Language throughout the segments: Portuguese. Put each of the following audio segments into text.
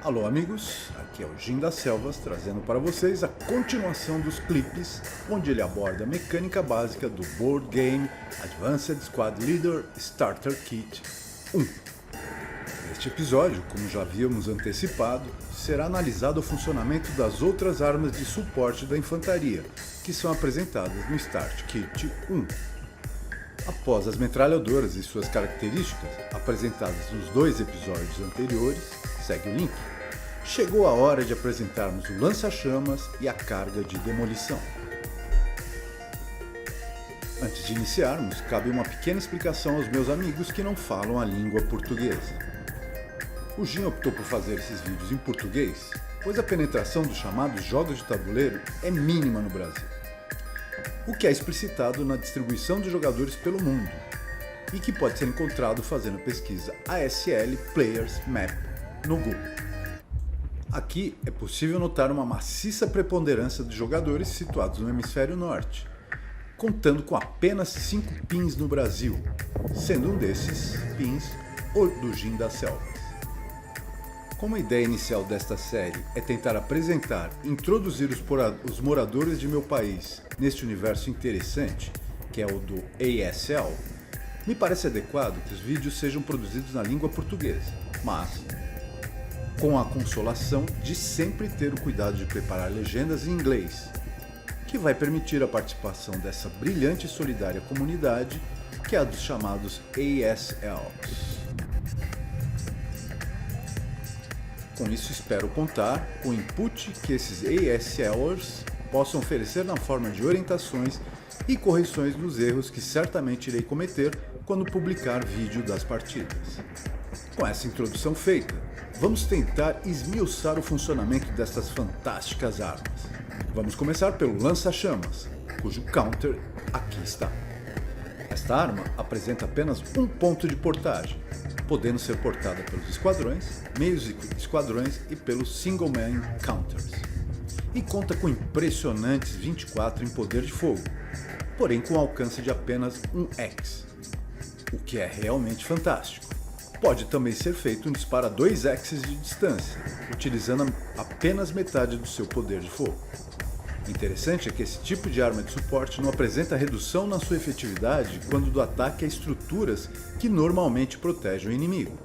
Alô amigos, aqui é o Jim das Selvas trazendo para vocês a continuação dos clipes onde ele aborda a mecânica básica do Board Game Advanced Squad Leader Starter Kit 1. Neste episódio, como já havíamos antecipado, será analisado o funcionamento das outras armas de suporte da infantaria, que são apresentadas no Start Kit 1. Após as metralhadoras e suas características, apresentadas nos 2 episódios anteriores, segue o link. Chegou a hora de apresentarmos o lança-chamas e a carga de demolição. Antes de iniciarmos, cabe uma pequena explicação aos meus amigos que não falam a língua portuguesa. O Jim optou por fazer esses vídeos em português, pois a penetração dos chamados jogos de tabuleiro é mínima no Brasil, o que é explicitado na distribuição de jogadores pelo mundo, e que pode ser encontrado fazendo a pesquisa ASL Players Map no Google. Aqui é possível notar uma maciça preponderância de jogadores situados no hemisfério norte, contando com apenas 5 pins no Brasil, sendo um desses pins o do Jim das Selvas. Como a ideia inicial desta série é tentar apresentar e introduzir os moradores de meu país neste universo interessante, que é o do ASL, me parece adequado que os vídeos sejam produzidos na língua portuguesa, mas com a consolação de sempre ter o cuidado de preparar legendas em inglês, que vai permitir a participação dessa brilhante e solidária comunidade que é a dos chamados ASLs. Com isso espero contar com o input que esses ASLers possam oferecer na forma de orientações e correções dos erros que certamente irei cometer quando publicar vídeo das partidas. Com essa introdução feita, vamos tentar esmiuçar o funcionamento dessas fantásticas armas. Vamos começar pelo lança-chamas, cujo counter aqui está. Esta arma apresenta apenas um ponto de portagem, podendo ser portada pelos esquadrões, meios esquadrões e pelos single man counters. E conta com impressionantes 24 em poder de fogo, porém com alcance de apenas 1x, o que é realmente fantástico. Pode também ser feito um disparo a 2x de distância, utilizando apenas metade do seu poder de fogo. Interessante é que esse tipo de arma de suporte não apresenta redução na sua efetividade quando do ataque a estruturas que normalmente protegem o inimigo.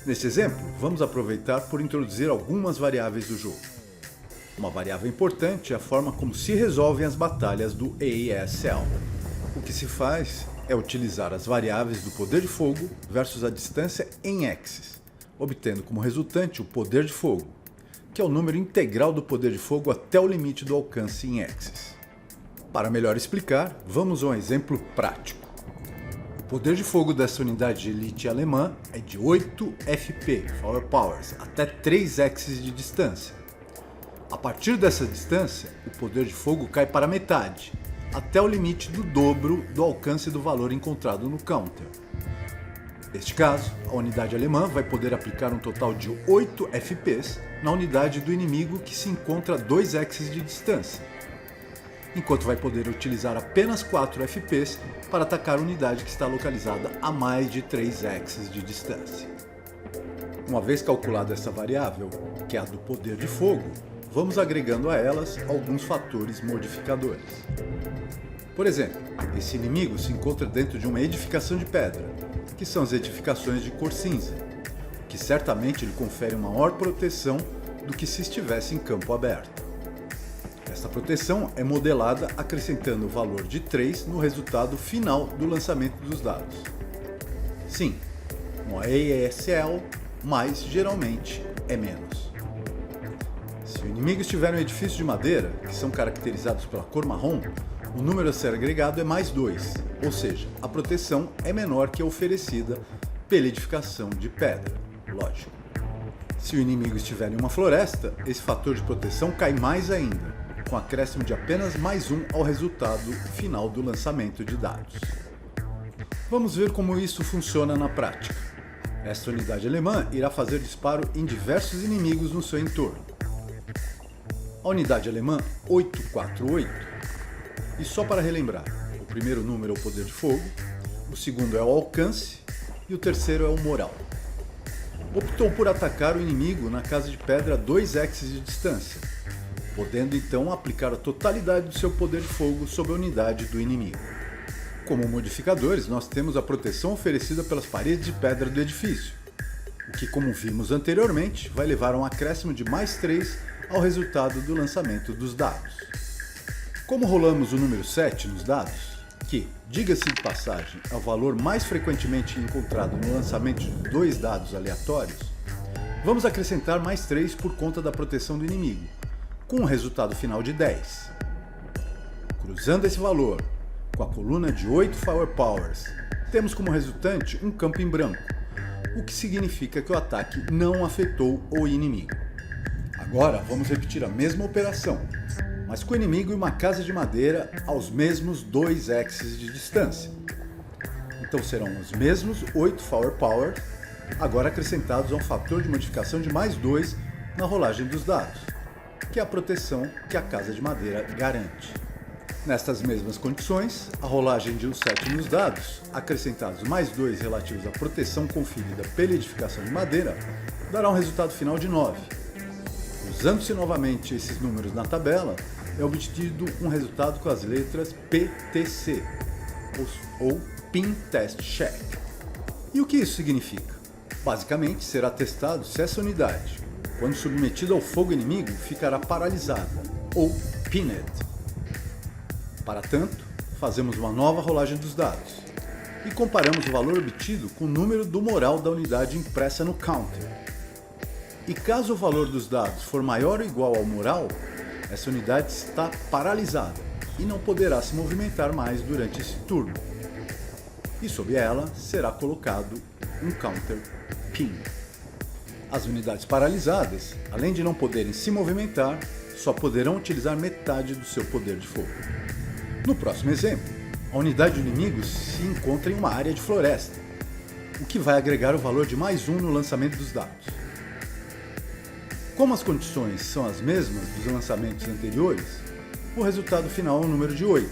Nesse exemplo, vamos aproveitar por introduzir algumas variáveis do jogo. Uma variável importante é a forma como se resolvem as batalhas do ASL. O que se faz é utilizar as variáveis do poder de fogo versus a distância em axis, obtendo como resultante o poder de fogo, que é o número integral do poder de fogo até o limite do alcance em axis. Para melhor explicar, vamos a um exemplo prático. O poder de fogo dessa unidade de elite alemã é de 8 FP, Power Powers, até 3 axis de distância. A partir dessa distância, o poder de fogo cai para metade, até o limite do dobro do alcance do valor encontrado no counter. Neste caso, a unidade alemã vai poder aplicar um total de 8 FPs na unidade do inimigo que se encontra a 2 axis de distância, enquanto vai poder utilizar apenas 4 FPs para atacar a unidade que está localizada a mais de 3 axis de distância. Uma vez calculada essa variável, que é a do poder de fogo, vamos agregando a elas alguns fatores modificadores. Por exemplo, esse inimigo se encontra dentro de uma edificação de pedra, que são as edificações de cor cinza, que certamente lhe confere uma maior proteção do que se estivesse em campo aberto. Esta proteção é modelada acrescentando o valor de 3 no resultado final do lançamento dos dados. Sim, um ASL, mas geralmente é menos. Se o inimigo estiver em um edifício de madeira, que são caracterizados pela cor marrom, o número a ser agregado é mais 2, ou seja, a proteção é menor que a oferecida pela edificação de pedra, lógico. Se o inimigo estiver em uma floresta, esse fator de proteção cai mais ainda, com acréscimo de apenas mais 1 ao resultado final do lançamento de dados. Vamos ver como isso funciona na prática. Esta unidade alemã irá fazer disparo em diversos inimigos no seu entorno. A unidade alemã 848. E só para relembrar, o primeiro número é o poder de fogo, o segundo é o alcance e o terceiro é o moral. optou por atacar o inimigo na casa de pedra a 2 axes de distância, podendo então aplicar a totalidade do seu poder de fogo sobre a unidade do inimigo. Como modificadores, nós temos a proteção oferecida pelas paredes de pedra do edifício, o que, como vimos anteriormente, vai levar a um acréscimo de mais 3 ao resultado do lançamento dos dados. Como rolamos o número 7 nos dados, que, diga-se de passagem, é o valor mais frequentemente encontrado no lançamento de 2 dados aleatórios, vamos acrescentar mais 3 por conta da proteção do inimigo, com um resultado final de 10. Cruzando esse valor com a coluna de 8 Firepowers, temos como resultante um campo em branco, o que significa que o ataque não afetou o inimigo. Agora vamos repetir a mesma operação, mas com o inimigo e uma casa de madeira aos mesmos 2 axes de distância. Então serão os mesmos 8 Firepower, agora acrescentados a um fator de modificação de mais 2 na rolagem dos dados, que é a proteção que a casa de madeira garante. Nestas mesmas condições, a rolagem de um 7 nos dados, acrescentados mais 2 relativos à proteção conferida pela edificação de madeira, dará um resultado final de 9. Usando-se novamente esses números na tabela, é obtido um resultado com as letras PTC, ou Pin Test Check. E o que isso significa? Basicamente, será testado se essa unidade, quando submetida ao fogo inimigo, ficará paralisada, ou pinned. Para tanto, fazemos uma nova rolagem dos dados e comparamos o valor obtido com o número do moral da unidade impressa no counter. E caso o valor dos dados for maior ou igual ao moral, essa unidade está paralisada e não poderá se movimentar mais durante esse turno. E sob ela será colocado um counter pin. As unidades paralisadas, além de não poderem se movimentar, só poderão utilizar metade do seu poder de fogo. No próximo exemplo, a unidade do inimigo se encontra em uma área de floresta, o que vai agregar o valor de mais 1 no lançamento dos dados. Como as condições são as mesmas dos lançamentos anteriores, o resultado final é um número de 8,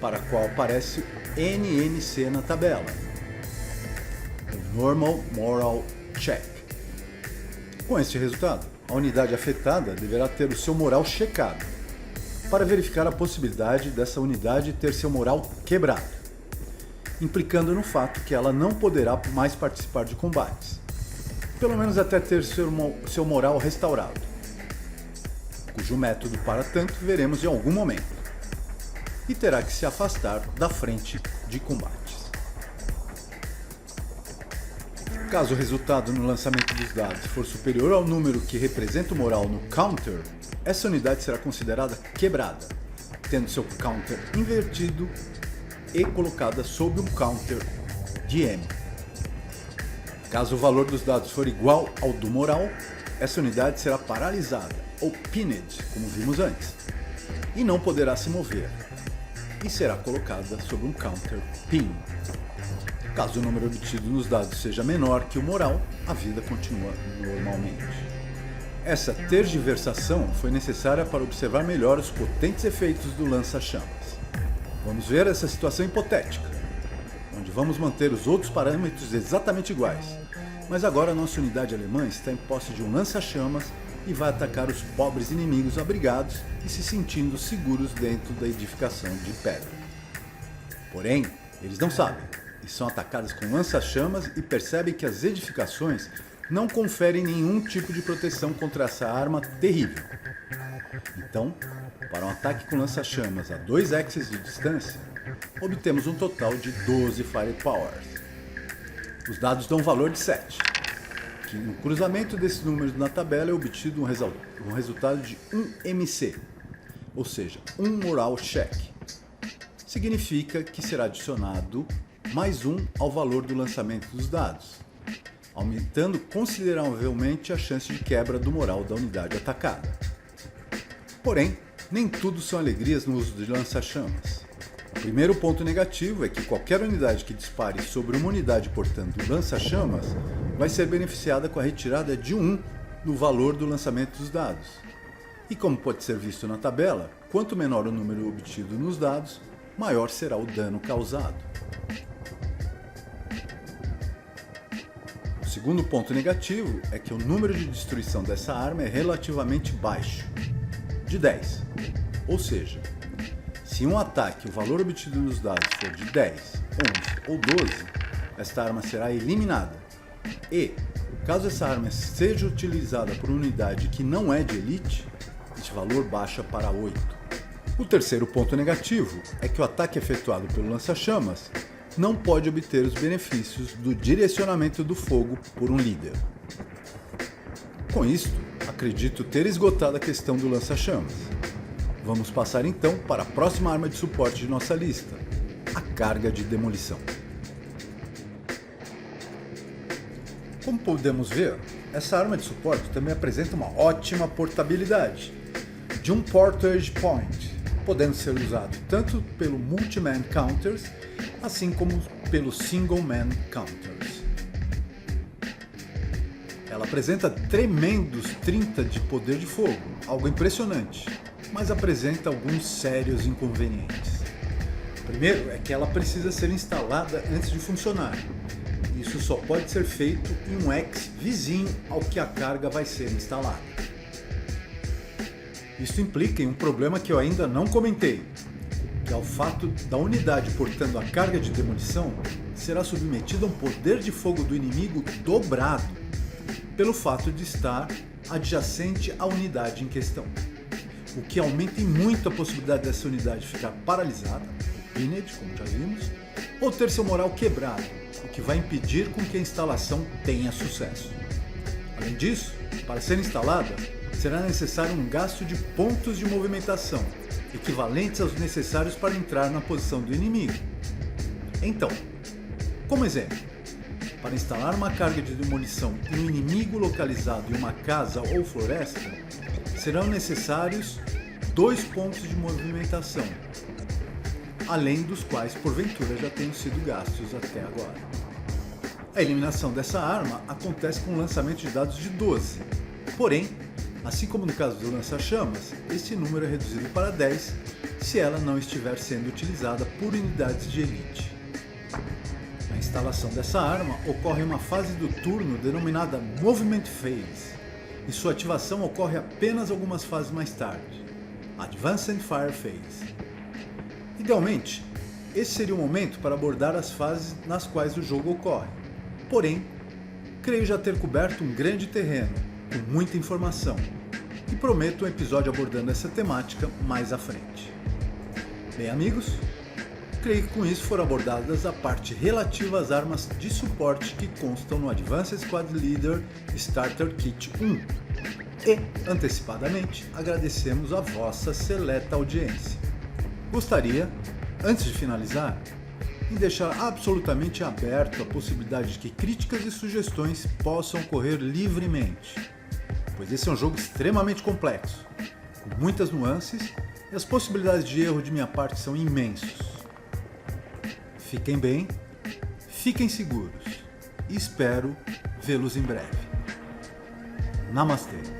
para o qual aparece NMC na tabela, o Normal Moral Check. Com este resultado, a unidade afetada deverá ter o seu moral checado, para verificar a possibilidade dessa unidade ter seu moral quebrado, implicando no fato que ela não poderá mais participar de combates, pelo menos até ter seu moral restaurado, cujo método para tanto veremos em algum momento, e terá que se afastar da frente de combates. Caso o resultado no lançamento dos dados for superior ao número que representa o moral no counter, essa unidade será considerada quebrada, tendo seu counter invertido e colocada sob um counter de M. Caso o valor dos dados for igual ao do moral, essa unidade será paralisada, ou pinned, como vimos antes, e não poderá se mover, e será colocada sob um counter pin. Caso o número obtido nos dados seja menor que o moral, a vida continua normalmente. Essa tergiversação foi necessária para observar melhor os potentes efeitos do lança-chamas. Vamos ver essa situação hipotética, onde vamos manter os outros parâmetros exatamente iguais, mas agora a nossa unidade alemã está em posse de um lança-chamas e vai atacar os pobres inimigos abrigados e se sentindo seguros dentro da edificação de pedra. Porém, eles não sabem, e são atacados com lança-chamas e percebem que as edificações não conferem nenhum tipo de proteção contra essa arma terrível. Então, para um ataque com lança-chamas a 2 axes de distância, obtemos um total de 12 Firepowers. Os dados dão um valor de 7, que no cruzamento desses números na tabela é obtido um resultado de 1 MC, ou seja, um Moral Check. Significa que será adicionado mais 1 ao valor do lançamento dos dados, aumentando consideravelmente a chance de quebra do moral da unidade atacada. Porém, nem tudo são alegrias no uso de lança-chamas. O primeiro ponto negativo é que qualquer unidade que dispare sobre uma unidade portando lança-chamas vai ser beneficiada com a retirada de 1 no valor do lançamento dos dados. E como pode ser visto na tabela, quanto menor o número obtido nos dados, maior será o dano causado. O segundo ponto negativo é que o número de destruição dessa arma é relativamente baixo, de 10. Ou seja, se em um ataque o valor obtido nos dados for de 10, 11 ou 12, esta arma será eliminada. E, caso essa arma seja utilizada por unidade que não é de elite, este valor baixa para 8. O terceiro ponto negativo é que o ataque efetuado pelo lança-chamas não pode obter os benefícios do direcionamento do fogo por um líder. Com isto, acredito ter esgotado a questão do lança-chamas. Vamos passar então para a próxima arma de suporte de nossa lista, a carga de demolição. Como podemos ver, essa arma de suporte também apresenta uma ótima portabilidade, de um portage point, podendo ser usado tanto pelo multi-man counters, assim como pelo single-man counters. Ela apresenta tremendos 30 de poder de fogo, algo impressionante, mas apresenta alguns sérios inconvenientes. Primeiro é que ela precisa ser instalada antes de funcionar. Isso só pode ser feito em um X vizinho ao que a carga vai ser instalada. Isso implica em um problema que eu ainda não comentei, que é o fato da unidade portando a carga de demolição será submetida a um poder de fogo do inimigo dobrado, pelo fato de estar adjacente à unidade em questão, o que aumenta em muito a possibilidade dessa unidade ficar paralisada, pinned, como já vimos, ou ter seu moral quebrado, o que vai impedir com que a instalação tenha sucesso. Além disso, para ser instalada, será necessário um gasto de pontos de movimentação, equivalentes aos necessários para entrar na posição do inimigo. Então, como exemplo, para instalar uma carga de demolição em um inimigo localizado em uma casa ou floresta, serão necessários 2 pontos de movimentação, além dos quais porventura já tenham sido gastos até agora. A eliminação dessa arma acontece com o lançamento de dados de 12, porém, assim como no caso do lança-chamas, este número é reduzido para 10 se ela não estiver sendo utilizada por unidades de elite. A instalação dessa arma ocorre em uma fase do turno denominada Movement Phase, e sua ativação ocorre apenas algumas fases mais tarde, Advanced Fire Phase. Idealmente, esse seria o momento para abordar as fases nas quais o jogo ocorre, porém, creio já ter coberto um grande terreno, com muita informação, e prometo um episódio abordando essa temática mais à frente. Bem, amigos, creio que com isso foram abordadas a parte relativa às armas de suporte que constam no Advanced Squad Leader Starter Kit 1. E, antecipadamente, agradecemos a vossa seleta audiência. Gostaria, antes de finalizar, em deixar absolutamente aberto a possibilidade de que críticas e sugestões possam ocorrer livremente, pois esse é um jogo extremamente complexo, com muitas nuances e as possibilidades de erro de minha parte são imensos. Fiquem bem, fiquem seguros e espero vê-los em breve. Namastê!